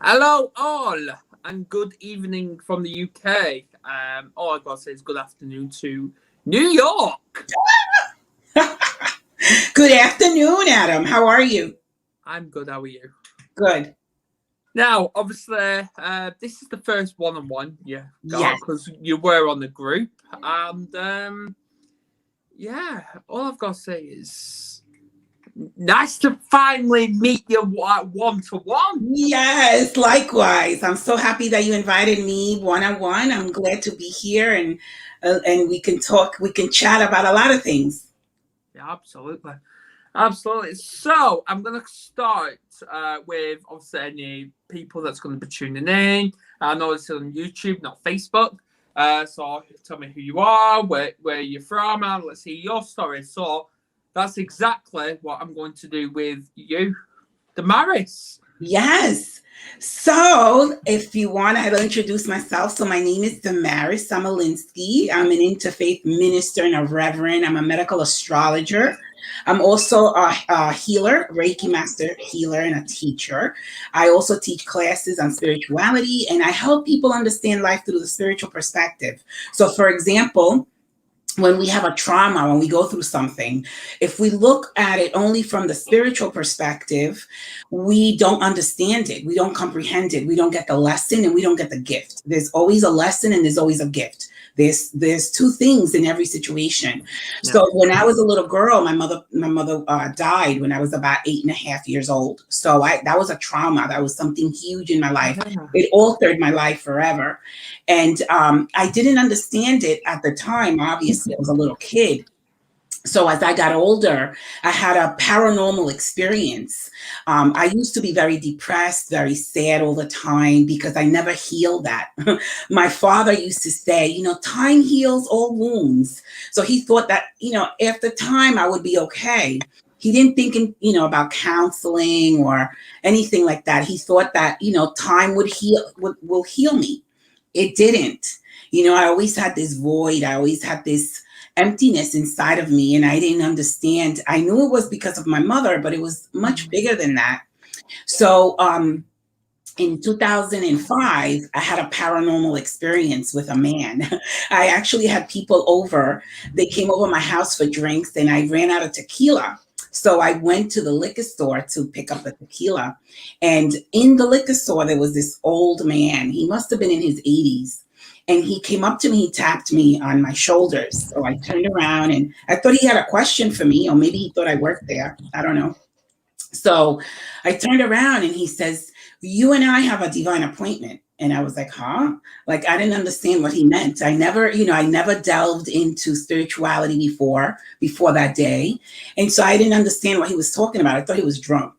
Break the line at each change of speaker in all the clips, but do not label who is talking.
Hello, all, and good evening from the UK. All I've got to say is good afternoon to New York.
Good afternoon, Adam. How are you?
I'm good. How are you?
Good.
Now, obviously, this is the first one-on-one you got
Yes.
because you were on the group, and yeah, all I've got to say is nice to finally meet you one-to-one.
Yes, likewise. I'm so happy that you invited me one-on-one. I'm glad to be here and we can talk, we can chat about a lot of things.
Yeah, absolutely. Absolutely. So I'm going to start with obviously any people that's going to be tuning in. I know it's on YouTube, not Facebook. So tell me who you are, where you're from, and let's see your story. So that's exactly what I'm going to do with you, Damaris.
Yes. So, if you want, I'll introduce myself. So, my name is Damaris Samolinski. I'm an interfaith minister and a reverend. I'm a medical astrologer. I'm also a healer, Reiki Master healer, and a teacher. I also teach classes on spirituality, and I help people understand life through the spiritual perspective. So, for example, when we have a trauma, when we go through something, if we look at it only from the spiritual perspective, we don't understand it. We don't comprehend it. We don't get the lesson and we don't get the gift. There's always a lesson and there's always a gift. There's two things in every situation.
Yeah.
So when I was a little girl, my mother died when I was about 8.5 years old. So that was a trauma. That was something huge in my life.
Yeah.
It altered my life forever. And I didn't understand it at the time. Obviously, I was a little kid. So as I got older, I had a paranormal experience. I used to be very depressed, very sad all the time because I never healed that. My father used to say, time heals all wounds. So he thought that, after time I would be okay. He didn't think, about counseling or anything like that. He thought that, time would will heal me. It didn't. I always had this void. I always had this emptiness inside of me, and I didn't understand. I knew it was because of my mother, but it was much bigger than that. So in 2005, I had a paranormal experience with a man. I actually had people over. They came over my house for drinks, and I ran out of tequila. So I went to the liquor store to pick up the tequila. And in the liquor store, there was this old man. He must have been in his 80s. And he came up to me, he tapped me on my shoulders. So I turned around and I thought he had a question for me, or maybe he thought I worked there. I don't know. So I turned around and he says, "You and I have a divine appointment." And I was like, huh? Like, I didn't understand what he meant. I never delved into spirituality before that day. And so I didn't understand what he was talking about. I thought he was drunk.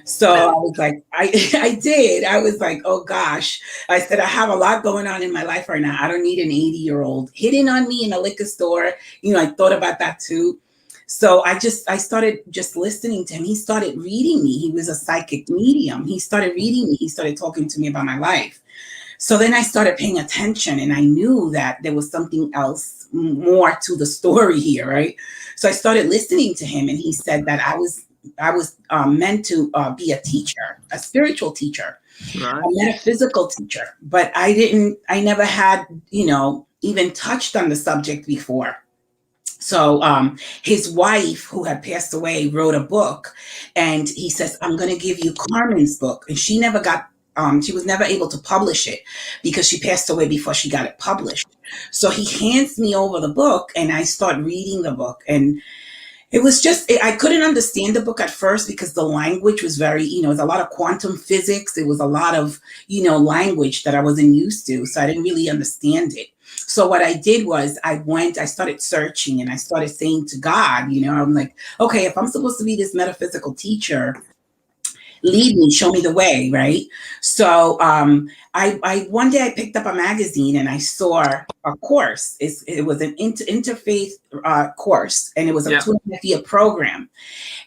So I was like, I did. I was like, oh gosh. I said, I have a lot going on in my life right now. I don't need an 80-year-old hitting on me in a liquor store. I thought about that too. So I started just listening to him. He started reading me. He was a psychic medium. He started reading me. He started talking to me about my life. So then I started paying attention and I knew that there was something else more to the story here, right? So I started listening to him and he said that I was meant to be a teacher, a spiritual teacher,
Right.
a metaphysical teacher, but I never had, even touched on the subject before. So his wife, who had passed away, wrote a book, and he says, "I'm going to give you Carmen's book," and she never got. She was never able to publish it because she passed away before she got it published. So he hands me over the book, and I start reading the book, and it was just I couldn't understand the book at first because the language was very, it was a lot of quantum physics. It was a lot of, language that I wasn't used to. So I didn't really understand it. So what I did was I started searching and I started saying to God, I'm like, okay, if I'm supposed to be this metaphysical teacher, lead me, show me the way, right? So I one day I picked up a magazine and I saw a course. It was an interfaith course, and it was a
Yeah.
2.5 year program.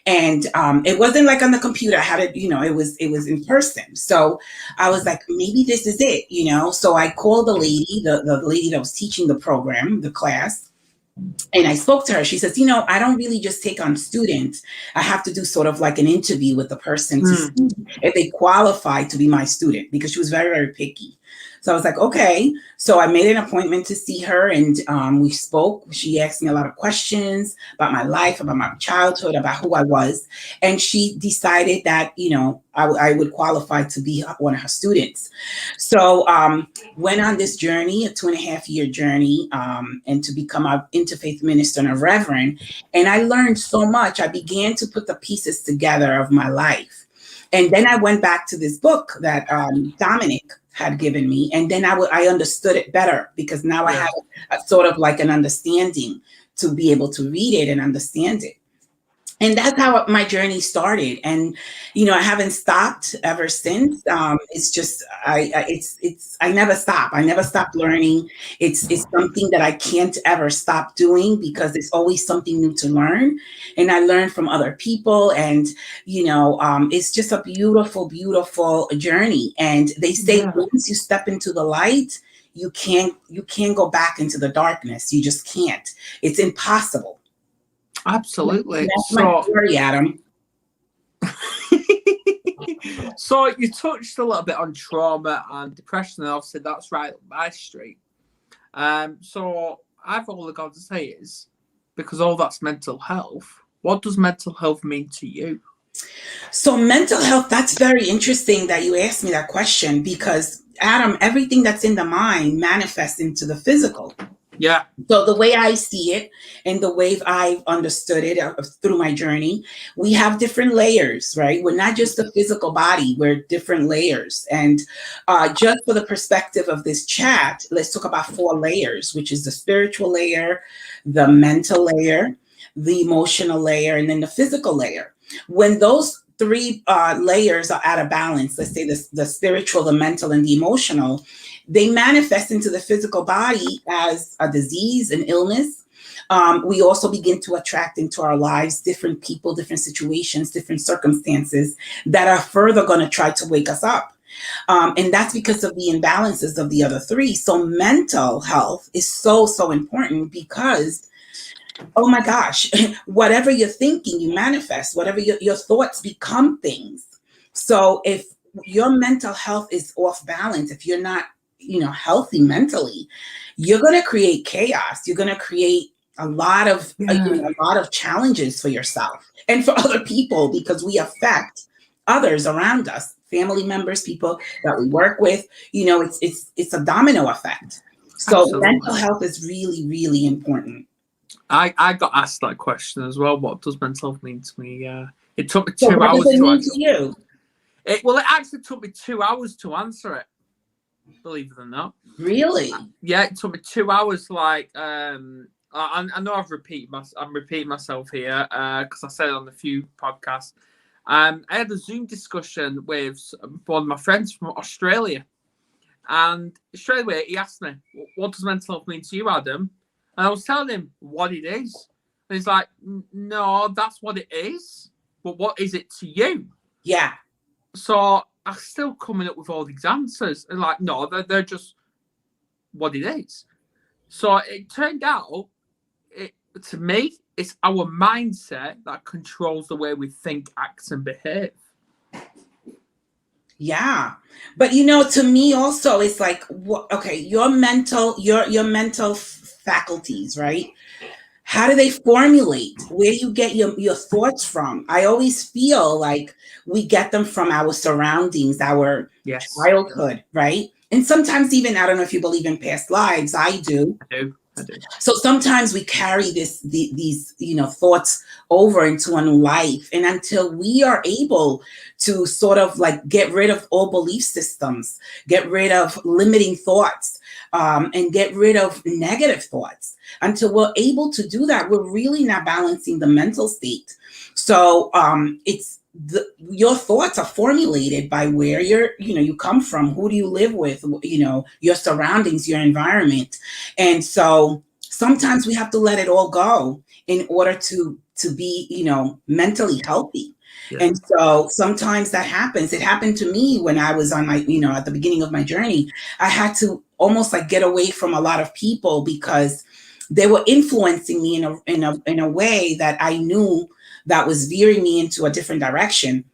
And it wasn't like on the computer. I had it, it was in person. So I was like, maybe this is it. So I called the lady that was teaching the program, the class. And I spoke to her. She says, I don't really just take on students. I have to do sort of like an interview with the person to see if they qualify to be my student, because she was very, very picky. So I was like, okay. So I made an appointment to see her, and we spoke. She asked me a lot of questions about my life, about my childhood, about who I was. And she decided that, I would qualify to be one of her students. So went on this journey, a 2.5-year journey, and to become an Interfaith Minister and a Reverend. And I learned so much. I began to put the pieces together of my life. And then I went back to this book that Dominic had given me. And then I understood it better, because now I have a sort of like an understanding to be able to read it and understand it. And that's how my journey started. And, I haven't stopped ever since. It's just, I never stop. I never stop learning. It's something that I can't ever stop doing, because there's always something new to learn. And I learn from other people. And, it's just a beautiful, beautiful journey. And they say once you step into the light, you can't go back into the darkness. You just can't. It's impossible.
Absolutely.
That's my story, Adam.
So you touched a little bit on trauma and depression, and obviously that's right up my street. So I've all I got to say is, because all that's mental health, what does mental health mean to you?
So mental health, that's very interesting that you asked me that question, because Adam, everything that's in the mind manifests into the physical.
Yeah.
So the way I see it, and the way I've understood it through my journey, we have different layers, right? We're not just a physical body, we're different layers. And just for the perspective of this chat, let's talk about 4 layers, which is the spiritual layer, the mental layer, the emotional layer, and then the physical layer. When those 3 layers are out of balance, let's say the spiritual, the mental, and the emotional, they manifest into the physical body as a disease, an illness. We also begin to attract into our lives different people, different situations, different circumstances that are further going to try to wake us up. And that's because of the imbalances of the other 3. So mental health is so, so important, because oh my gosh, whatever you're thinking, you manifest. Whatever your thoughts become things. So if your mental health is off balance, if you're not, healthy mentally, you're going to create chaos. You're going to create a lot of challenges for yourself and for other people, because we affect others around us, family members, people that we work with. It's a domino effect. So absolutely. Mental health is really, really important.
I got asked that question as well. What does mental health mean to me? It took me 2
what
hours
does it
to
mean
answer.
To you?
It actually took me 2 hours to answer it. Believe it or not.
Really?
Yeah, it took me 2 hours. Like, I know I'm repeating myself here because I said it on a few podcasts. I had a Zoom discussion with one of my friends from Australia, and straight away he asked me, "What does mental health mean to you, Adam?" And I was telling him what it is. And he's like, "No, that's what it is. But what is it to you?"
Yeah.
So I'm still coming up with all these answers. And like, no, they're just what it is. So it turned out, to me, it's our mindset that controls the way we think, act, and behave.
Yeah. But to me also, it's like, your mental faculties, right? How do they formulate? Where do you get your thoughts from? I always feel like we get them from our surroundings, our childhood, right? And sometimes even, I don't know if you believe in past lives. I do.
I do.
So sometimes we carry these thoughts over into a new life. And until we are able to sort of like get rid of all belief systems, get rid of limiting thoughts, and get rid of negative thoughts, until we're able to do that, we're really not balancing the mental state. So your thoughts are formulated by where you come from, who do you live with, your surroundings, your environment. And so sometimes we have to let it all go in order to be, mentally healthy. Yeah. And so sometimes that happens. It happened to me when I was on my, at the beginning of my journey. I had to almost like get away from a lot of people because they were influencing me in a way that I knew that was veering me into a different direction.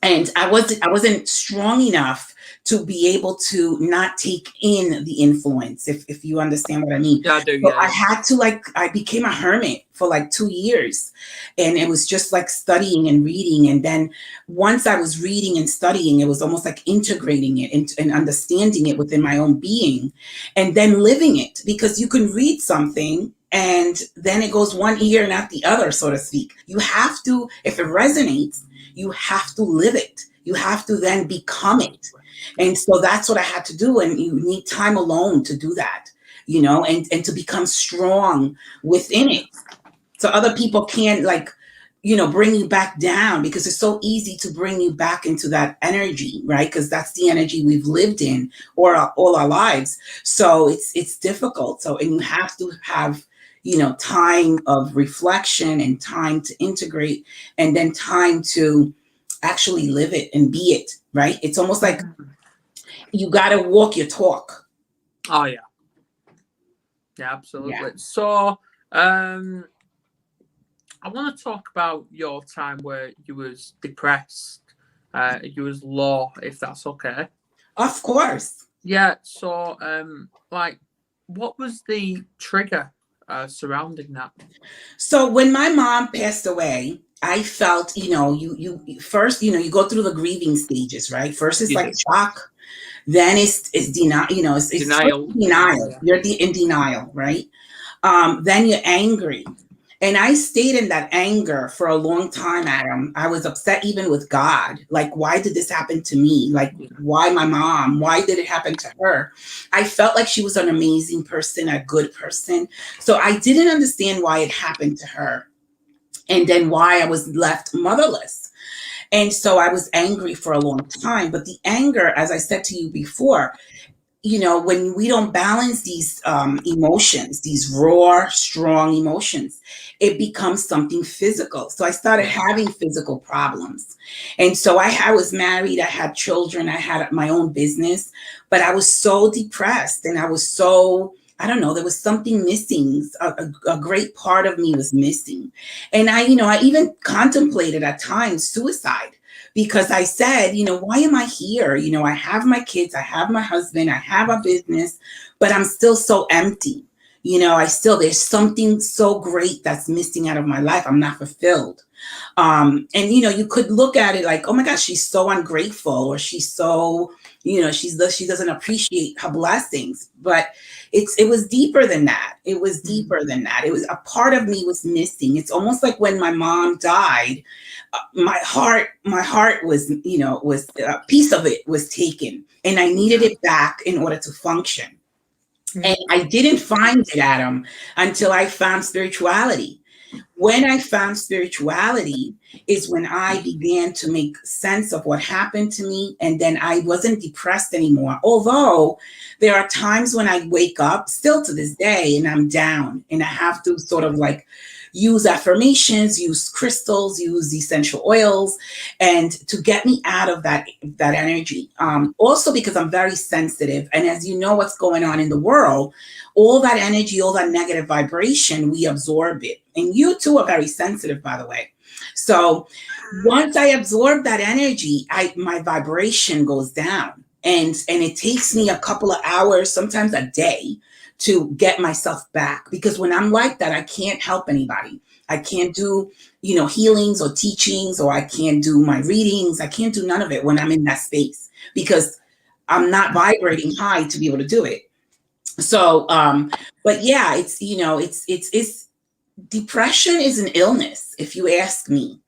And I wasn't strong enough to be able to not take in the influence, if you understand what I mean.
Yeah, I do.
So
Yeah,
I had to, like, I became a hermit for like 2 years, and it was just like studying and reading. And then once I was reading and studying, it was almost like integrating it and understanding it within my own being, and then living it, because you can read something and then it goes one ear and out the other, so to speak. You have to, if it resonates, you have to live it. You have to then become it. And so that's what I had to do. And you need time alone to do that, and to become strong within it. So other people can't, like, bring you back down, because it's so easy to bring you back into that energy, right? Because that's the energy we've lived in all our lives. So it's difficult. So, and you have to have, time of reflection and time to integrate, and then time to actually live it and be it, right? It's almost like you got to walk your talk.
Oh, yeah. Yeah, absolutely.
Yeah.
So, I want to talk about your time where you was depressed, you was low, if that's okay.
Of course.
Yeah. So, like, what was the trigger surrounding that?
So when my mom passed away, I felt, you first, you go through the grieving stages, right? First it's like shock, then it's denial, it's
Denial.
denial.
Yeah.
You're in denial, right? Then you're angry. And I stayed in that anger for a long time, Adam. I was upset even with God. Like, why did this happen to me? Like, why my mom? Why did it happen to her? I felt like she was an amazing person, a good person. So I didn't understand why it happened to her, and then why I was left motherless. And so I was angry for a long time. But the anger, as I said to you before, when we don't balance these emotions, these raw, strong emotions, it becomes something physical. So I started having physical problems. And so I was married, I had children, I had my own business, but I was so depressed, and I was so, I don't know, there was something missing. A great part of me was missing. And I even contemplated at times suicide, because I said, why am I here? I have my kids, I have my husband, I have a business, but I'm still so empty. There's something so great that's missing out of my life. I'm not fulfilled. And, you could look at it like, oh my gosh, she's so ungrateful, or she's so, she doesn't appreciate her blessings. But it was deeper than that. It was deeper than that. It was a part of me was missing. It's almost like when my mom died, my heart was, was a piece of it was taken, and I needed it back in order to function. And I didn't find it, Adam, until I found spirituality. When I found spirituality is when I began to make sense of what happened to me. And then I wasn't depressed anymore. Although there are times when I wake up still to this day and I'm down, and I have to sort of like use affirmations, use crystals, use essential oils, and to get me out of that energy. Also because I'm very sensitive. And as you know what's going on in the world, all that energy, all that negative vibration, we absorb it. And you too are very sensitive, by the way. So once I absorb that energy, my vibration goes down. And it takes me a couple of hours, sometimes a day, to get myself back. Because when I'm like that, I can't help anybody. I can't do, healings or teachings, or I can't do my readings. I can't do none of it when I'm in that space, because I'm not vibrating high to be able to do it. So, but yeah, it's depression is an illness, if you ask me.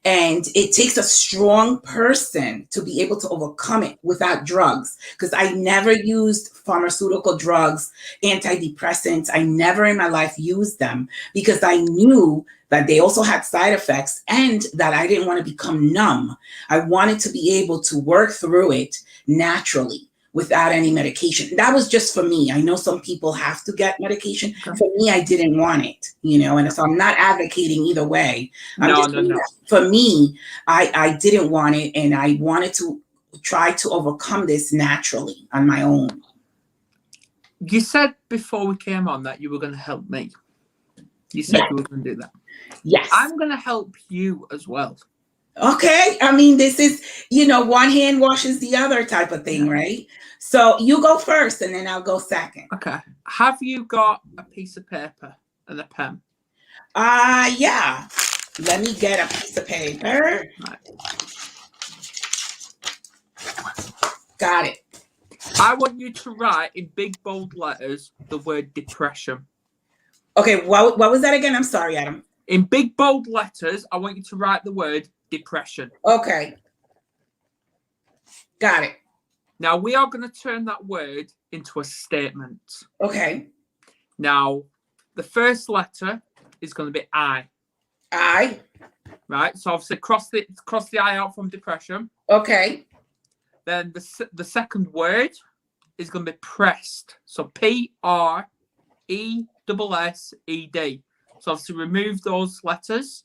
And it takes a strong person to be able to overcome it without drugs. Because I never used pharmaceutical drugs, antidepressants. I never in my life used them, because I knew that they also had side effects, and that I didn't want to become numb. I wanted to be able to work through it naturally, without any medication. That was just for me. I know some people have to get medication. For me, I didn't want it, and so I'm not advocating either way. No. For me, I didn't want it, and I wanted to try to overcome this naturally on my own.
You said before we came on that you were going to help me. You said you were going to do that.
Yes.
I'm going to help you as well.
Okay. I mean, this is, one hand washes the other type of thing, right? So you go first and then I'll go second.
Okay. Have you got a piece of paper and a pen?
Yeah. Let me get a piece of paper.
Right.
Got it.
I want you to write in big bold letters the word depression.
Okay. What was that again? I'm sorry, Adam.
In big bold letters, I want you to write the word depression.
Okay. Got it.
Now, we are going to turn that word into a statement.
Okay.
Now, the first letter is going to be I.
I.
Right? So obviously cross the I out from depression.
Okay.
Then the second word is going to be pressed. So PRESSED. So obviously remove those letters.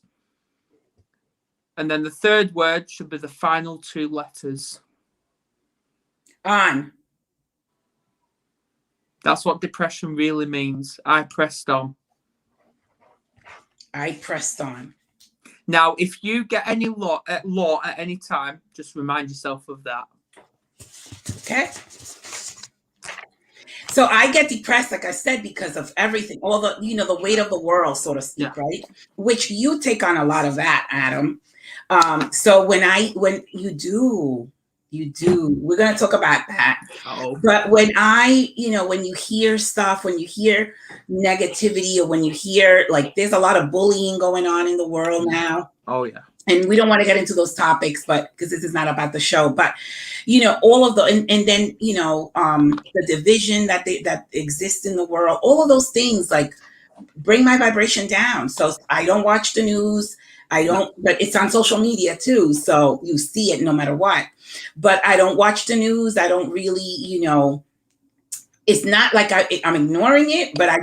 And then the third word should be the final two letters.
On.
That's what depression really means. I pressed on.
I pressed on.
Now, if you get any law at any time, just remind yourself of that.
Okay. So I get depressed, like I said, because of everything, all the, the weight of the world, so to speak, right? Which you take on a lot of that, Adam. So when you do, we're going to talk about that.
Uh-oh.
But when when you hear stuff, when you hear negativity, or when you hear, like, there's a lot of bullying going on in the world now.
Oh, yeah.
And we don't want to get into those topics, but because this is not about the show, but all of the, and then the division that exists in the world, all of those things, like, bring my vibration down. So I don't watch the news. But it's on social media too, so you see it no matter what. But I don't watch the news. I don't really, it's not like I'm ignoring it, but I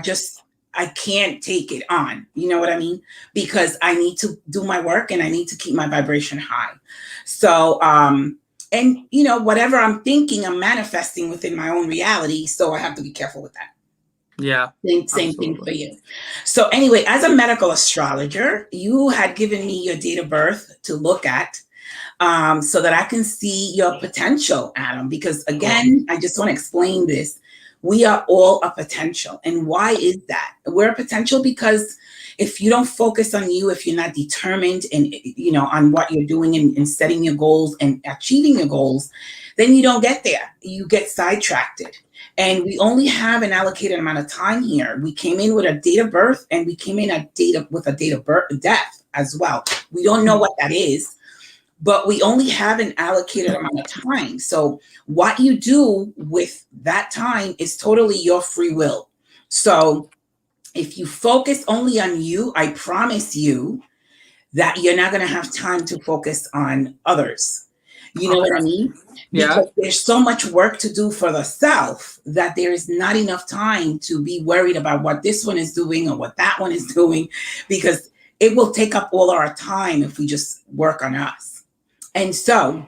can't take it on. You know what I mean? Because I need to do my work and I need to keep my vibration high. So, and whatever I'm thinking, I'm manifesting within my own reality. So I have to be careful with that.
Yeah.
Same thing for you. So anyway, as a medical astrologer, you had given me your date of birth to look at, so that I can see your potential, Adam, because again, I just want to explain this. We are all a potential. And why is that? We're a potential because if you don't focus on you, if you're not determined and, on what you're doing and setting your goals and achieving your goals, then you don't get there. You get sidetracked. And we only have an allocated amount of time here. We came in with a date of birth and we came in with a date of death as well. We don't know what that is, but we only have an allocated amount of time. So what you do with that time is totally your free will. So if you focus only on you, I promise you that you're not going to have time to focus on others. You know what I mean? Because there's so much work to do for the self that there is not enough time to be worried about what this one is doing or what that one is doing, because it will take up all our time if we just work on us. And so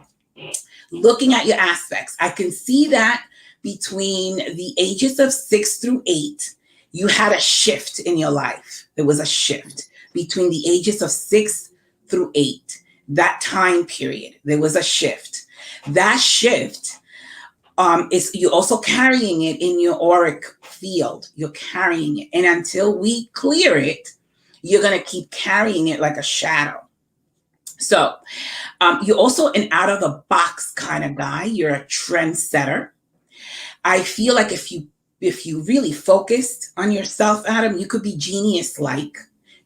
looking at your aspects, I can see that between the ages of 6 through 8, you had a shift in your life. There was a shift between the ages of 6 through 8. That time period, there was a shift. That shift is you're also carrying it in your auric field. You're carrying it. And until we clear it, you're going to keep carrying it like a shadow. So you're also an out of the box kind of guy. You're a trendsetter. I feel like if you really focused on yourself, Adam, you could be genius-like.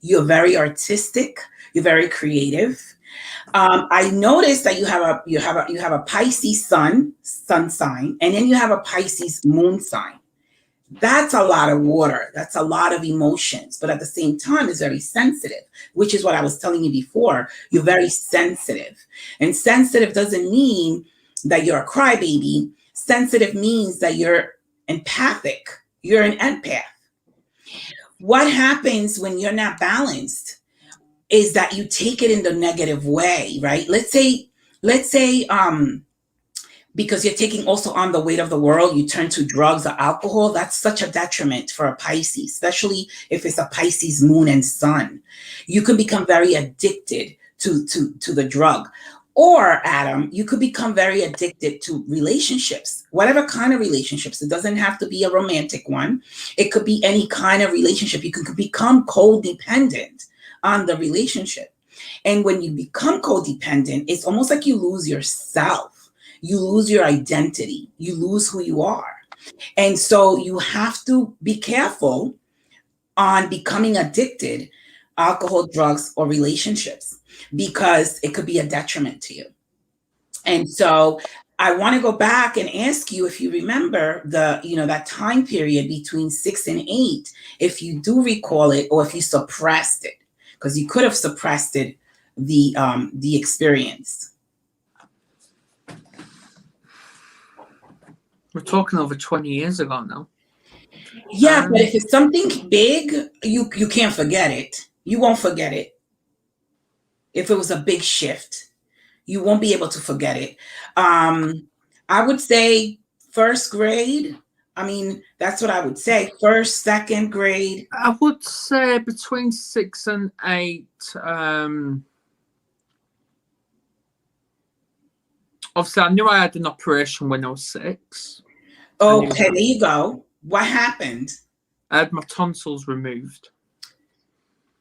You're very artistic. You're very creative. I noticed that you have a Pisces sun sign, and then you have a Pisces moon sign. That's a lot of water. That's a lot of emotions, but at the same time, it's very sensitive, which is what I was telling you before. You're very sensitive, and sensitive doesn't mean that you're a crybaby. Sensitive means that you're empathic. You're an empath. What happens when you're not balanced is that you take it in the negative way, right? Let's say because you're taking also on the weight of the world, you turn to drugs or alcohol. That's such a detriment for a Pisces, especially if it's a Pisces moon and sun. You can become very addicted to the drug. Or, Adam, you could become very addicted to relationships, whatever kind of relationships. It doesn't have to be a romantic one. It could be any kind of relationship. You can become codependent on the relationship. And when you become codependent, it's almost like you lose yourself. You lose your identity. You lose who you are. And so you have to be careful on becoming addicted, alcohol, drugs, or relationships, because it could be a detriment to you. And so I want to go back and ask you if you remember that time period between 6 and 8, if you do recall it, or if you suppressed it, because you could have suppressed it, the experience.
We're talking over 20 years ago now.
Yeah, but if it's something big, you can't forget it. You won't forget it. If it was a big shift, you won't be able to forget it. I would say first grade. I mean, that's what I would say. First, second grade.
I would say between 6 and 8. Obviously, I knew I had an operation when I was 6.
Okay, there you go. What happened?
I had my tonsils removed.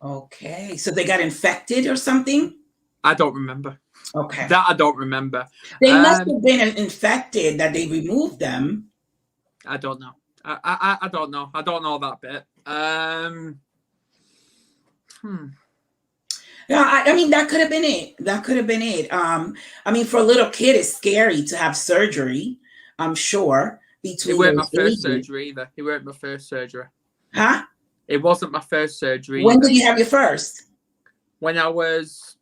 Okay, so they got infected or something?
I don't remember.
Okay.
That I don't remember.
They must have been infected that they removed them.
I don't know. I don't know. I don't know that bit.
Yeah, I mean, that could have been it. That could have been it. I mean, for a little kid, it's scary to have surgery, I'm sure.
It weren't my first surgery either. It weren't my first surgery.
Huh?
It wasn't my first surgery.
When did you have your first?
When I was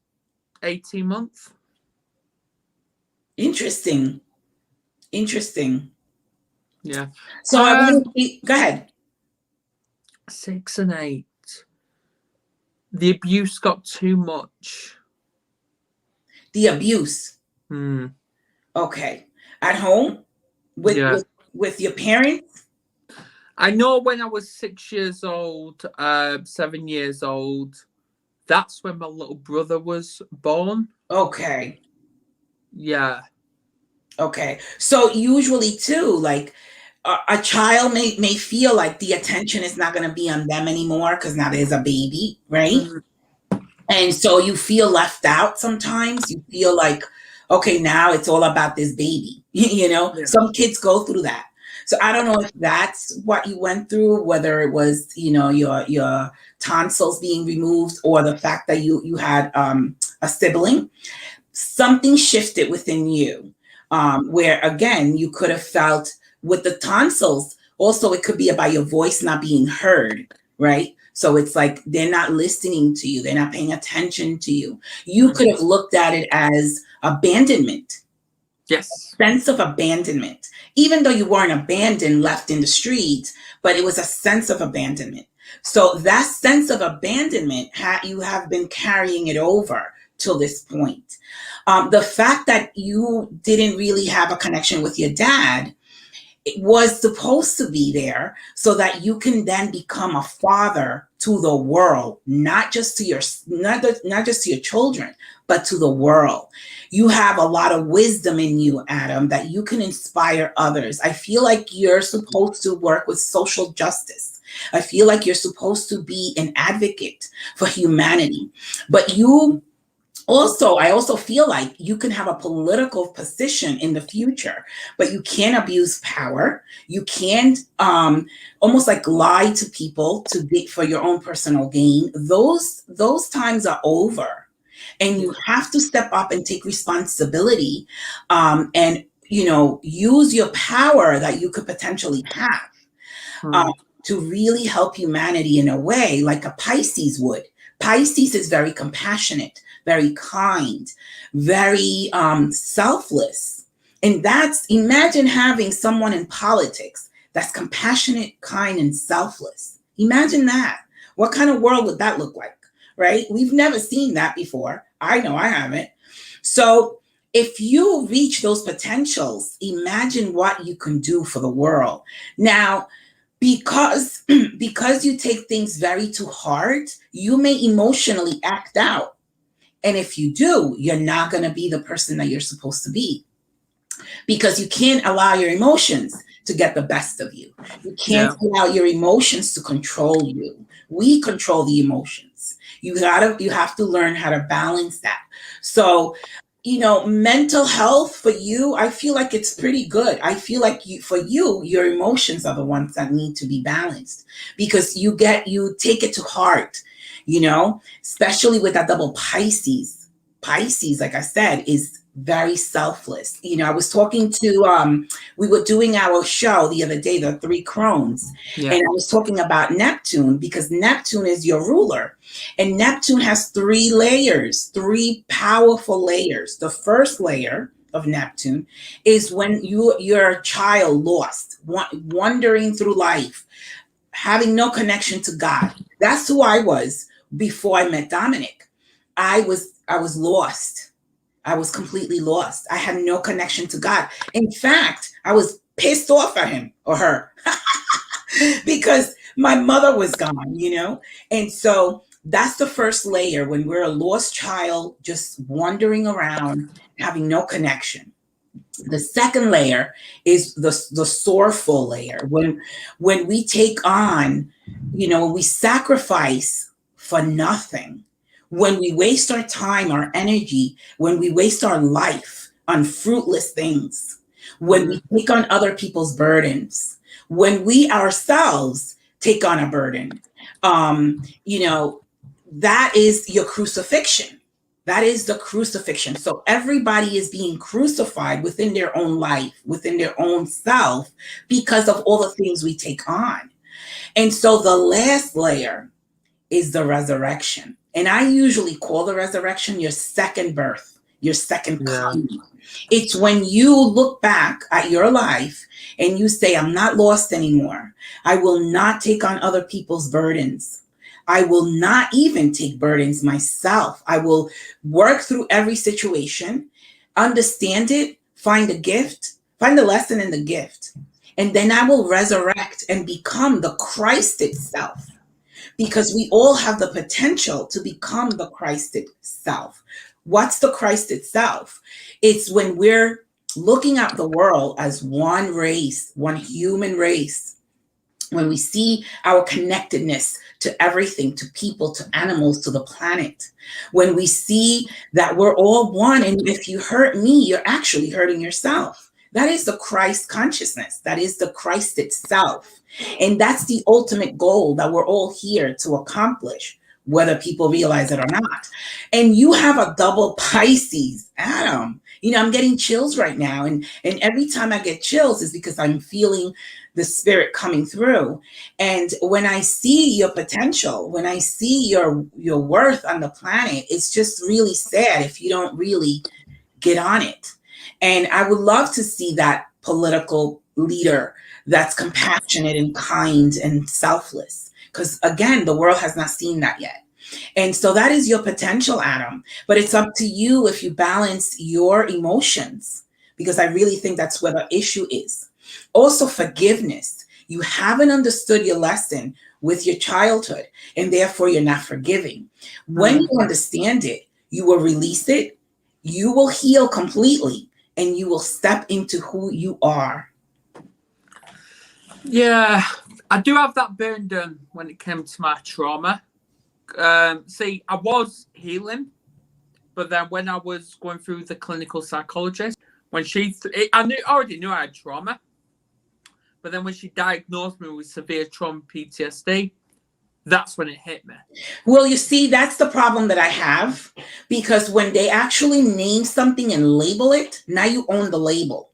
18 months.
Interesting.
Yeah.
So go ahead.
6 and 8. The abuse got too much.
The abuse. Okay. At home? With your parents?
I know when I was 6 years old, 7 years old, that's when my little brother was born.
Okay.
Yeah.
Okay. So usually too, like a child may feel like the attention is not going to be on them anymore because now there's a baby, right? And so you feel left out sometimes. You feel like, okay, now it's all about this baby. Yeah. Some kids go through that. So I don't know if that's what you went through, whether it was, your tonsils being removed or the fact that you had a sibling. Something shifted within you where, again, you could have felt with the tonsils. Also, it could be about your voice not being heard, right? So it's like they're not listening to you. They're not paying attention to you. You could have looked at it as abandonment.
Yes.
Sense of abandonment. Even though you weren't abandoned, left in the streets, but it was a sense of abandonment. So that sense of abandonment, you have been carrying it over till this point. The fact that you didn't really have a connection with your dad, it was supposed to be there so that you can then become a father to the world, not just to your children, but to the world. You have a lot of wisdom in you, Adam, that you can inspire others. I feel like you're supposed to work with social justice. I feel like you're supposed to be an advocate for humanity. But I also feel like you can have a political position in the future, but you can't abuse power. You can't almost like lie to people for your own personal gain. Those times are over, and you have to step up and take responsibility, and use your power that you could potentially have to really help humanity in a way like a Pisces would. Pisces is very compassionate, very kind, very selfless. And imagine having someone in politics that's compassionate, kind, and selfless. Imagine that. What kind of world would that look like, right? We've never seen that before. I know I haven't. So if you reach those potentials, imagine what you can do for the world. Now, because because you take things very too hard, you may emotionally act out. And if you do, you're not going to be the person that you're supposed to be, because you can't allow your emotions to get the best of you. You can't allow your emotions to control you. We control the emotions. You have to learn how to balance that. So, mental health for you, I feel like it's pretty good. I feel like for you, your emotions are the ones that need to be balanced, because you take it to heart, especially with that double Pisces. Pisces, like I said, is very selfless. I was talking to, we were doing our show the other day, the Three Crones, and I was talking about Neptune, because Neptune is your ruler. And Neptune has 3 layers, 3 powerful layers. The first layer of Neptune is when you're a child lost, wandering through life, having no connection to God. That's who I was before I met Dominic. I was lost. I was completely lost. I had no connection to God. In fact, I was pissed off at him or her because my mother was gone, And so that's the first layer, when we're a lost child, just wandering around, having no connection. The second layer is the sorrowful layer, when we take on, when we sacrifice for nothing, when we waste our time, our energy, when we waste our life on fruitless things, when we take on other people's burdens, when we ourselves take on a burden, that is your crucifixion. That is the crucifixion. So everybody is being crucified within their own life, within their own self, because of all the things we take on. And so the last layer is the resurrection. And I usually call the resurrection your second birth, your second coming. It's when you look back at your life and you say, I'm not lost anymore. I will not take on other people's burdens. I will not even take burdens myself. I will work through every situation, understand it, find a gift, find the lesson in the gift. And then I will resurrect and become the Christ itself. Because we all have the potential to become the Christ itself. What's the Christ itself? It's when we're looking at the world as one race, one human race. When we see our connectedness to everything, to people, to animals, to the planet. When we see that we're all one, and if you hurt me, you're actually hurting yourself. That is the Christ consciousness. That is the Christ itself. And that's the ultimate goal that we're all here to accomplish, whether people realize it or not. And you have a double Pisces, Adam. I'm getting chills right now. And every time I get chills is because I'm feeling the spirit coming through. And when I see your potential, when I see your worth on the planet, it's just really sad if you don't really get on it. And I would love to see that political leader that's compassionate and kind and selfless. Because again, the world has not seen that yet. And so that is your potential, Adam. But it's up to you if you balance your emotions, because I really think that's where the issue is. Also, forgiveness. You haven't understood your lesson with your childhood, and therefore you're not forgiving. When you understand it, you will release it, you will heal completely, and you will step into who you are.
Yeah, I do have that burden when it came to my trauma. See, I was healing, but then when I was going through the clinical psychologist, when I already knew I had trauma, but then when she diagnosed me with severe trauma PTSD, that's when it hit me.
Well, you see, that's the problem that I have, because when they actually name something and label it, now you own the label.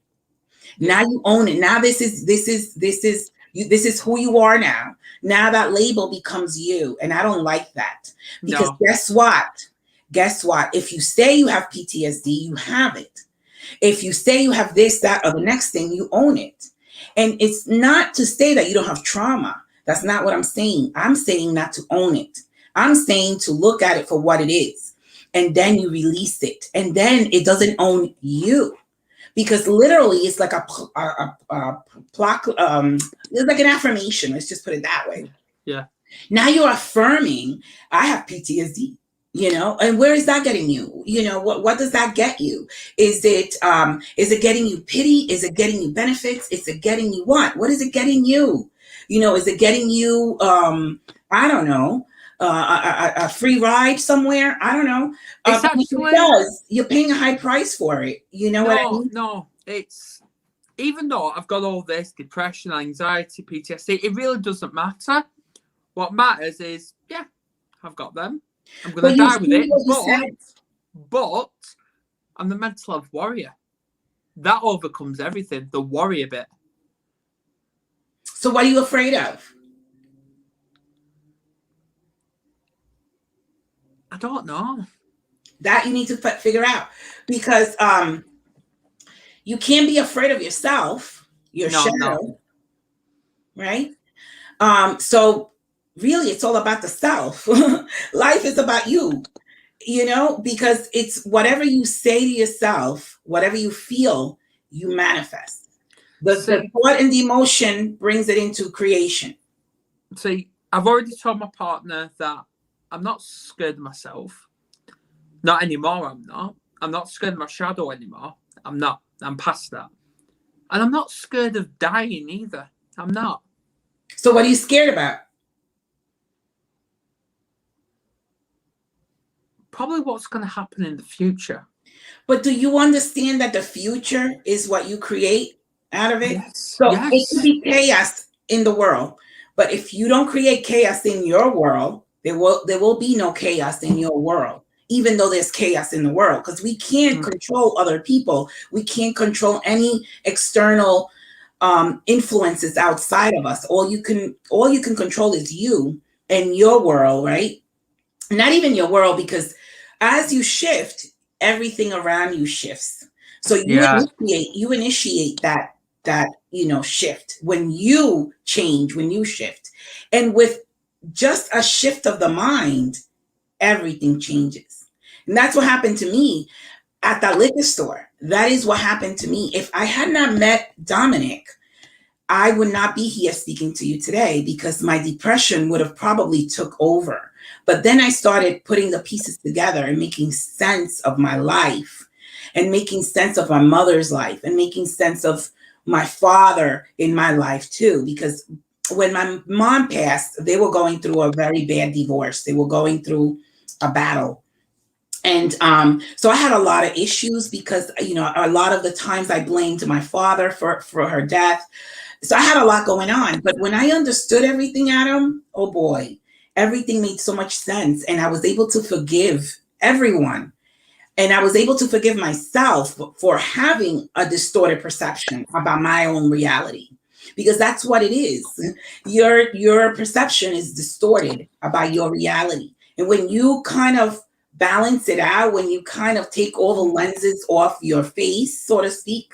Now you own it. Now this is who you are now. Now that label becomes you. And I don't like that. Because guess what? If you say you have PTSD, you have it. If you say you have this, that, or the next thing, you own it. And it's not to say that you don't have trauma. That's not what I'm saying. I'm saying not to own it. I'm saying to look at it for what it is. and then you release it, and then it doesn't own you, because literally it's like it's like an affirmation. Let's just put it that way.
Yeah.
Now you're affirming, I have PTSD, and where is that getting you? What does that get you? Is it getting you pity? Is it getting you benefits? Is it getting you what? What is it getting you? Is it getting you, I don't know, a free ride somewhere? I don't know.
It's actually,
you're paying a high price for it. You know what I mean?
No, it's, even though I've got all this depression, anxiety, PTSD, it really doesn't matter. What matters is, yeah, I've got them. I'm going to die with it. But I'm the mental health warrior. That overcomes everything, the warrior bit.
So what are you afraid of?
I don't know.
That you need to figure out, because you can't be afraid of yourself, your shadow, right? So really, it's all about the self. Life is about you, because it's whatever you say to yourself, whatever you feel, you manifest. The thought and the emotion brings it into creation.
See, I've already told my partner that I'm not scared of myself. Not anymore, I'm not. I'm not scared of my shadow anymore. I'm not. I'm past that. And I'm not scared of dying either. I'm not.
So what are you scared about?
Probably what's going to happen in the future.
But do you understand that the future is what you create out of it?
Yes.
So it could be chaos in the world. But if you don't create chaos in your world, there will be no chaos in your world, even though there's chaos in the world, because we can't control other people. We can't control any external influences outside of us. All you can control is you and your world, right? Not even your world, because as you shift, everything around you shifts. So you initiate that shift when you change, when you shift. And with just a shift of the mind, everything changes. And that's what happened to me at that liquor store. That is what happened to me. If I had not met Dominic, I would not be here speaking to you today, because my depression would have probably took over. But then I started putting the pieces together and making sense of my life, and making sense of my mother's life, and making sense of my father in my life too. Because when my mom passed, they were going through a very bad divorce. They were going through a battle. And so I had a lot of issues, because, a lot of the times I blamed my father for her death. So I had a lot going on. But when I understood everything, Adam, oh boy, everything made so much sense. And I was able to forgive everyone. And I was able to forgive myself for having a distorted perception about my own reality, because that's what it is. Your perception is distorted about your reality. And when you kind of balance it out, when you kind of take all the lenses off your face, so to speak,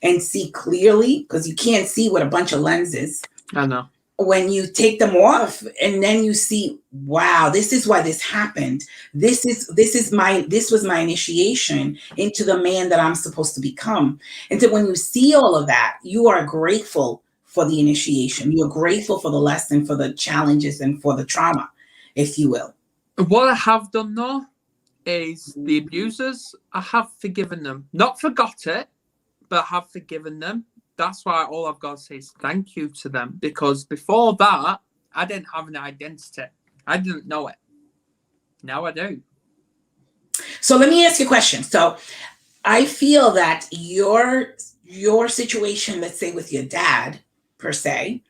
and see clearly, because you can't see with a bunch of lenses.
I know.
When you take them off, and then you see, wow, this is why this happened. This was my initiation into the man that I'm supposed to become. And so when you see all of that, you are grateful for the initiation. You're grateful for the lesson, for the challenges, and for the trauma, if you will.
What I have done though is the abusers, I have forgiven them. Not forgot it, but I have forgiven them. That's why all I've got to say is thank you to them, because before that, I didn't have an identity. I didn't know it. Now I do.
So let me ask you a question. So I feel that your situation, let's say with your dad per se,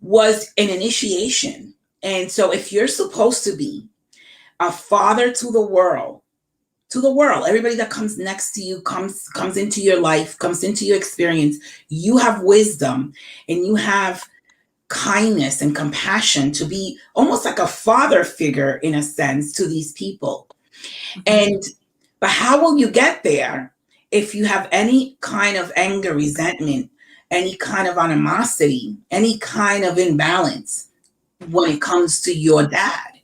was an initiation. And so if you're supposed to be a father to the world, everybody that comes next to you, comes into your life, comes into your experience, you have wisdom and you have kindness and compassion to be almost like a father figure in a sense to these people. But how will you get there if you have any kind of anger, resentment, any kind of animosity, any kind of imbalance when it comes to your dad,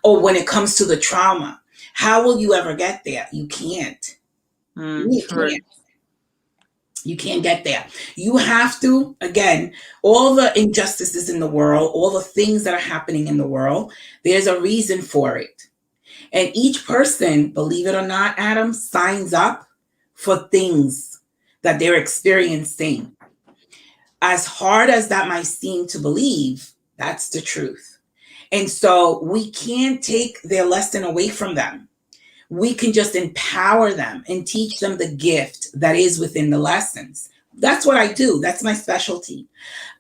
or when it comes to the trauma? How will you ever get there? You can't. You
True.
can't. You can't get there. You have to, again, all the injustices in the world, all the things that are happening in the world, there's a reason for it. And each person, believe it or not, Adam, signs up for things that they're experiencing. As hard as that might seem to believe, that's the truth. And so we can't take their lesson away from them. We can just empower them and teach them the gift that is within the lessons. That's what I do. That's my specialty.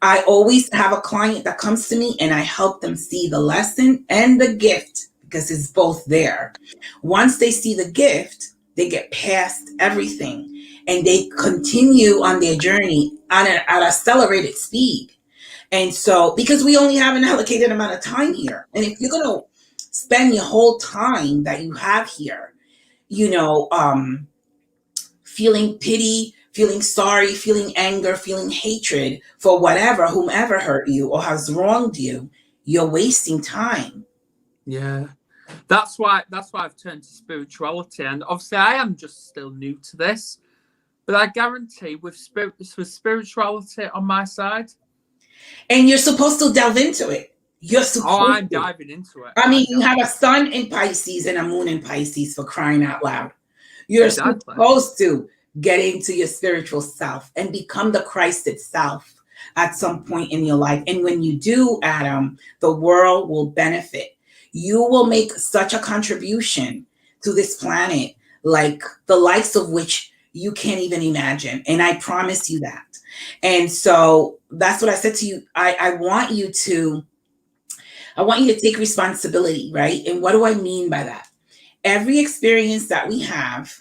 I always have a client that comes to me and I help them see the lesson and the gift because it's both there. Once they see the gift, they get past everything and they continue on their journey at an accelerated speed. And so, because we only have an allocated amount of time here, and if you're going to spend your whole time that you have here, feeling pity, feeling sorry, feeling anger, feeling hatred for whomever hurt you or has wronged you, you're wasting time.
Yeah. That's why I've turned to spirituality. And obviously I am just still new to this. But I guarantee with spirituality on my side.
And you're supposed to delve into it.
I'm diving into it.
I mean, you have a sun in Pisces and a moon in Pisces, for crying out loud. You're supposed to get into your spiritual self and become the Christ itself at some point in your life. And when you do, Adam, the world will benefit. You will make such a contribution to this planet, like the likes of which you can't even imagine. And I promise you that. And so that's what I said to you. I want you to take responsibility, right? And what do I mean by that? Every experience that we have,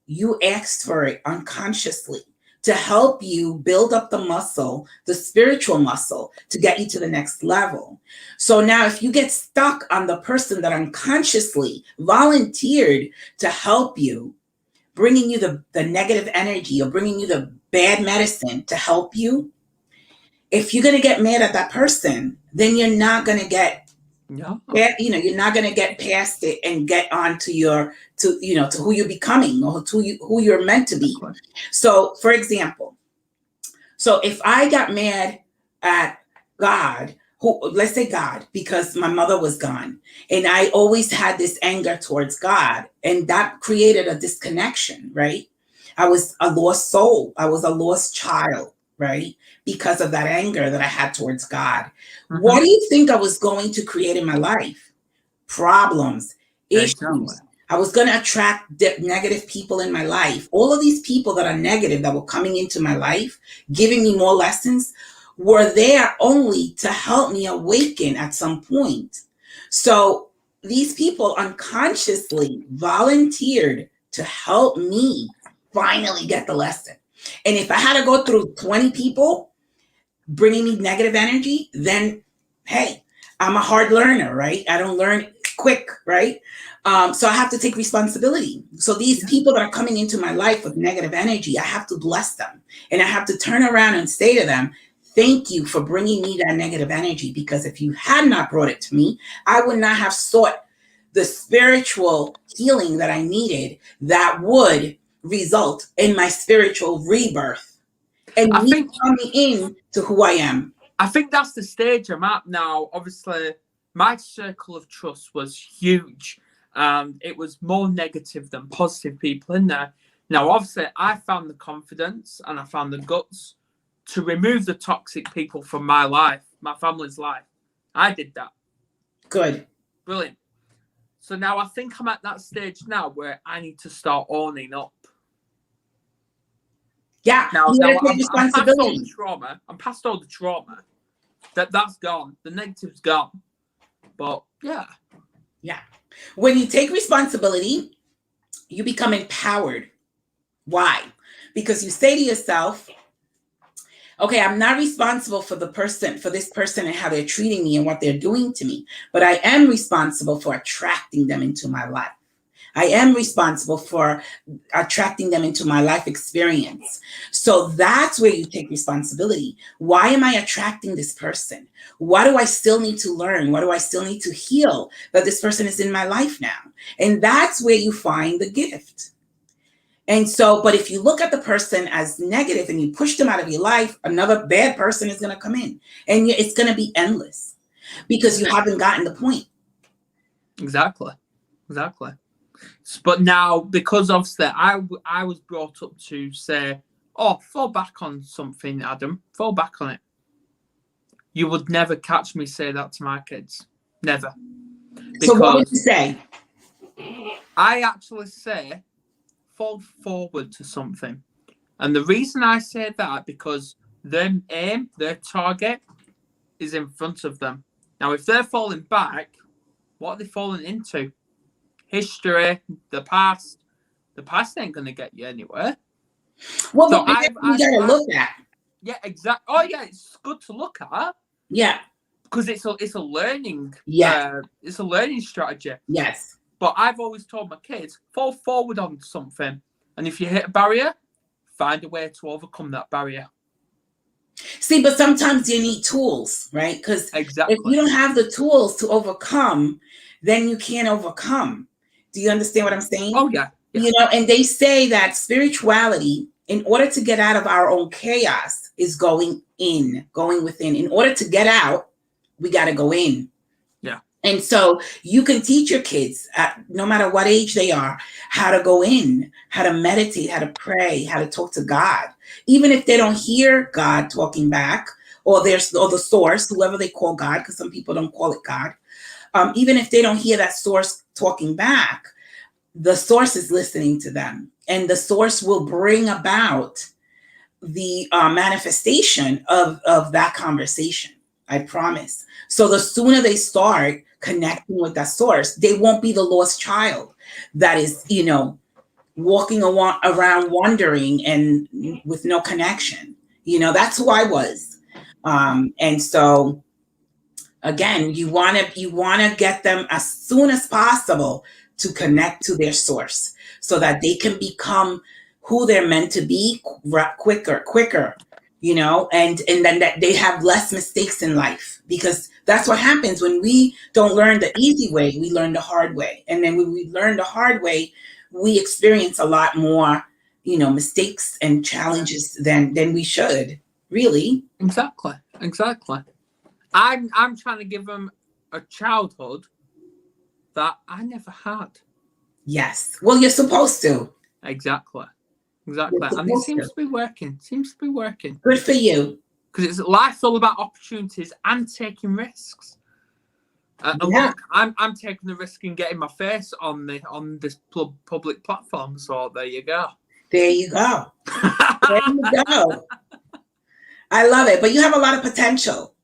you asked for it unconsciously to help you build up the muscle, the spiritual muscle, to get you to the next level. So now if you get stuck on the person that unconsciously volunteered to help you, bringing you the negative energy or bringing you the bad medicine to help you, if you're going to get mad at that person, then you're not going to get, you're not going to get past it and get on to who you're becoming or to who you're meant to be. So, for example, if I got mad at God, let's say God, because my mother was gone, and I always had this anger towards God, and that created a disconnection, right? I was a lost soul. I was a lost child, right? Because of that anger that I had towards God. Mm-hmm. What do you think I was going to create in my life? Problems, issues. Exactly. I was going to attract negative people in my life. All of these people that are negative that were coming into my life, giving me more lessons, were there only to help me awaken at some point. So these people unconsciously volunteered to help me finally get the lesson. And if I had to go through 20 people bringing me negative energy, then, hey, I'm a hard learner, right? I don't learn quick, right? So I have to take responsibility. So these people that are coming into my life with negative energy, I have to bless them. And I have to turn around and say to them, thank you for bringing me that negative energy, because if you had not brought it to me, I would not have sought the spiritual healing that I needed that would result in my spiritual rebirth and me coming in to who I am.
I think that's the stage I'm at now. Obviously, my circle of trust was huge. It was more negative than positive people in there. Now, obviously, I found the confidence and I found the guts to remove the toxic people from my life, my family's life. I did that.
Good.
Brilliant. So now I think I'm at that stage now where I need to start owning up.
Yeah.
Now I'm past all the trauma. I'm past all the trauma. That's gone. The negative's gone. But yeah.
Yeah. When you take responsibility, you become empowered. Why? Because you say to yourself, okay, I'm not responsible for this person and how they're treating me and what they're doing to me, but I am responsible for attracting them into my life. I am responsible for attracting them into my life experience. So that's where you take responsibility. Why am I attracting this person? What do I still need to learn? What do I still need to heal that this person is in my life now? And that's where you find the gift. And so, but if you look at the person as negative and you push them out of your life, another bad person is going to come in, and it's going to be endless because you haven't gotten the point.
Exactly. But now, because obviously I was brought up to say, oh, fall back on something, Adam. Fall back on it. You would never catch me say that to my kids. Never.
So what would you say?
I actually say, fall forward to something. And the reason I say that, because their aim, their target is in front of them. Now, if they're falling back, what are they falling into? History, the past. The past ain't going to get you anywhere.
Well, so you got to look at.
Yeah, exactly. Oh, yeah, it's good to look at.
Yeah.
Because it's a learning.
Yeah.
It's a learning strategy.
Yes.
But I've always told my kids, fall forward on something. And if you hit a barrier, find a way to overcome that barrier.
See, but sometimes you need tools, right? Because
exactly.
If you don't have the tools to overcome, then you can't overcome. Do you understand what I'm saying?
Oh, yeah.
You know, and they say that spirituality, in order to get out of our own chaos, is going within. In order to get out, we got to go in.
Yeah.
And so you can teach your kids, no matter what age they are, how to go in, how to meditate, how to pray, how to talk to God. Even if they don't hear God talking back, or the source, whoever they call God, because some people don't call it God. Even if they don't hear that source talking back, the source is listening to them. And the source will bring about the manifestation of that conversation. I promise. So the sooner they start connecting with that source, they won't be the lost child that is, walking around wondering and with no connection. That's who I was. And so again, you want to get them as soon as possible to connect to their source so that they can become who they're meant to be quicker, and then that they have less mistakes in life, because that's what happens when we don't learn the easy way, we learn the hard way. And then when we learn the hard way, we experience a lot more, mistakes and challenges than we should, really.
Exactly. I'm trying to give them a childhood that I never had. Yes.
Well, you're supposed to.
Exactly. And it seems to be working.
Good for you.
Because life's all about opportunities and taking risks. And look, I'm taking the risk in getting my face on this public platform. So there you go.
There you go. I love it. But you have a lot of potential.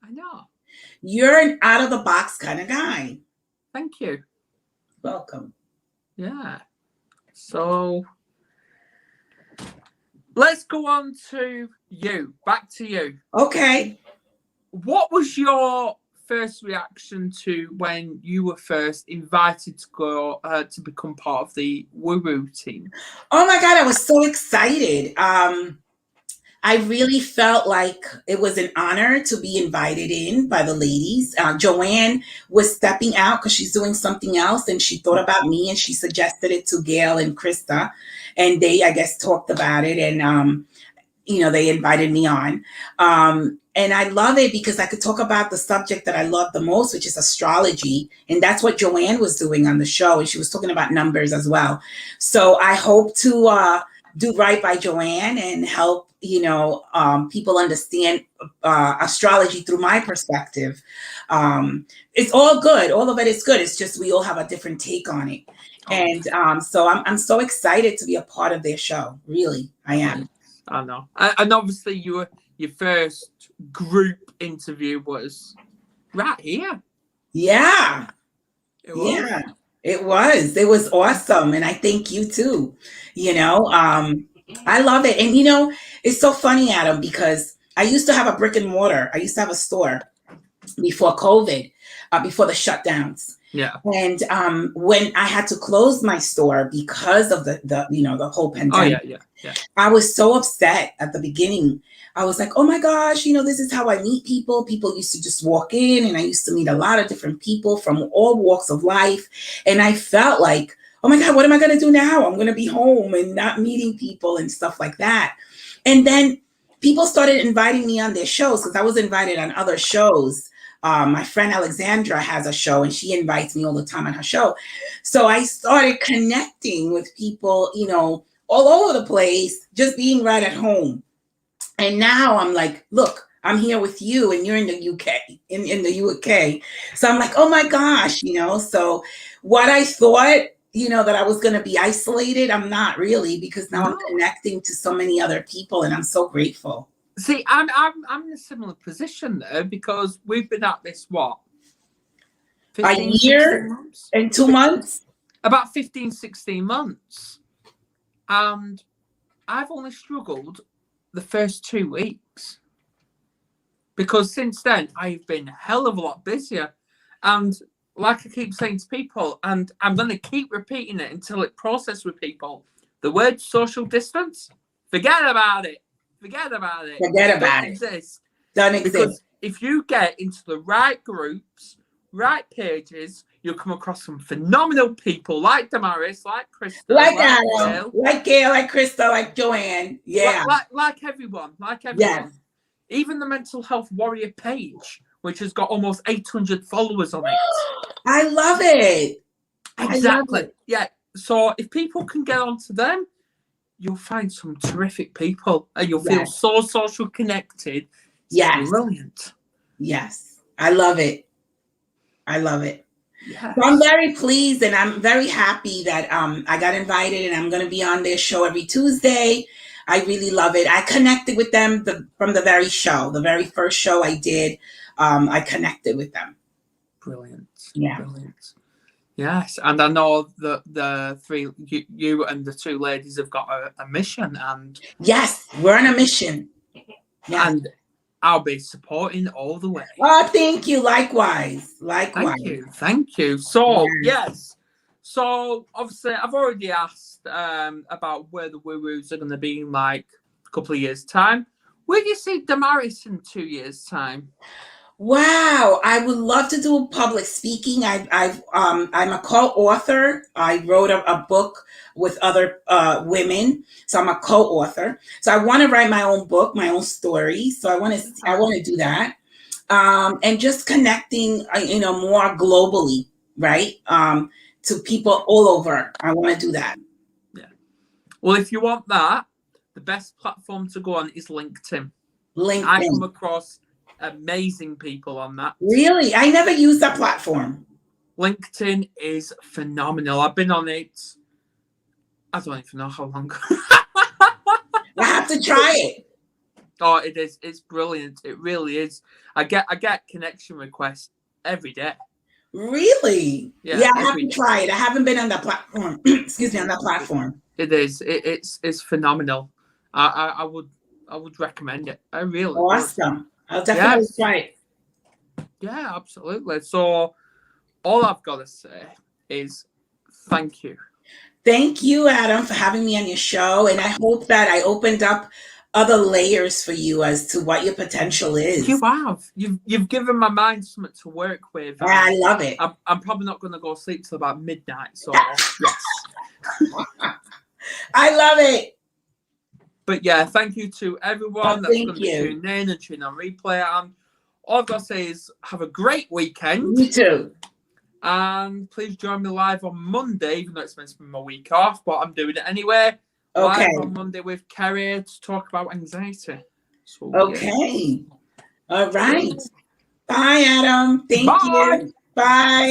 I know.
You're an out of the box kind of guy.
Thank you.
Welcome.
Yeah. So let's go on to you. Back to you.
Okay.
What was your first reaction to when you were first invited to go to become part of the Woo team?
Oh my God, I was so excited. I really felt like it was an honor to be invited in by the ladies. Joanne was stepping out because she's doing something else, and she thought about me and she suggested it to Gail and Krista, and they, I guess, talked about it, and they invited me on. And I love it because I could talk about the subject that I love the most, which is astrology. And that's what Joanne was doing on the show. And she was talking about numbers as well. So I hope to do right by Joanne and help, people understand astrology through my perspective. It's all good. All of it is good. It's just we all have a different take on it. And so I'm so excited to be a part of their show. Really, I am.
I know. And obviously your first group interview was right here.
Yeah. It was. It was awesome. And I thank you too. I love it. And it's so funny, Adam, because I used to have a brick and mortar. I used to have a store before COVID, before the shutdowns.
Yeah.
And when I had to close my store because of the whole pandemic,
Yeah.
I was so upset at the beginning. I was like, oh my gosh, this is how I meet people. People used to just walk in, and I used to meet a lot of different people from all walks of life. And I felt like, oh my God, what am I going to do now? I'm going to be home and not meeting people and stuff like that. And then people started inviting me on their shows, because I was invited on other shows. My friend Alexandra has a show, and she invites me all the time on her show. So I started connecting with people, all over the place, just being right at home. And now I'm like, look, I'm here with you, and you're in the UK, in the UK. So I'm like, oh my gosh, so what I thought, that I was going to be isolated, I'm not really, because now I'm connecting to so many other people, and I'm so grateful.
See, I'm in a similar position there, because we've been at this,
15, a year months? And 2 months?
About 15, 16 months. And I've only struggled the first 2 weeks, because since then I've been a hell of a lot busier. And like I keep saying to people, and I'm going to keep repeating it until it processes with people, the word social distance, forget about it. Forget about it.
Forget about it.
Exist.
Don't exist.
Because if you get into the right groups, right pages, you'll come across some phenomenal people like Damaris, like Krista,
like Adam, like Gail, like Krista, like Joanne. Yeah.
Like everyone.
Yes.
Even the Mental Health Warrior page, which has got almost 800 followers on it.
I love it.
Exactly.
I love it.
Yeah. So if people can get onto them, you'll find some terrific people, and you'll feel so social connected.
Yes.
Brilliant.
Yes. I love it. I love it.
Yes.
So I'm very pleased, and I'm very happy that I got invited, and I'm going to be on their show every Tuesday. I really love it. I connected with them from the very first show I did. I connected with them.
Brilliant.
Yeah.
Brilliant. Yes, and I know that the three, you and the two ladies, have got a mission, and
yes, we're on a mission.
Yes. And I'll be supporting all the way.
Oh, thank you. Likewise.
Thank you. So yes. So obviously, I've already asked about where the woo-woos are going to be in like a couple of years' time. Where do you see Damaris in 2 years' time?
Wow, I would love to do public speaking. I'm a co-author. I wrote a book with other women, so I'm a co-author. So I want to write my own book, my own story. So I want to do that, and just connecting, more globally, right, to people all over. I want to do that.
Yeah. Well, if you want that, the best platform to go on is LinkedIn. I come across amazing people on that.
Really? I never used that platform.
LinkedIn is phenomenal. I've been on it, I don't even know how long.
I have to try it.
Oh, it is. It's brilliant. It really is. I get connection requests every day.
Really? Yeah, I have to try it. I haven't been on that platform. Excuse me, on that platform.
It is. It's phenomenal. I would recommend it. I really
awesome. Would. I'll definitely try it.
Yeah, absolutely. So all I've got to say is thank you.
Thank you, Adam, for having me on your show. And I hope that I opened up other layers for you as to what your potential is.
You have. You've given my mind something to work with.
I love it.
I'm probably not going to go sleep till about midnight. So yes.
I love it.
But yeah, thank you to everyone that's going to be tuning in and tuning on replay. And all I've got to say is have a great weekend.
You too.
And please join me live on Monday, even though it's meant to be my week off, but I'm doing it anyway.
Okay.
Live on Monday with Kerry to talk about anxiety. So,
okay. Yeah. All right. Bye, Adam. Thank you. Bye.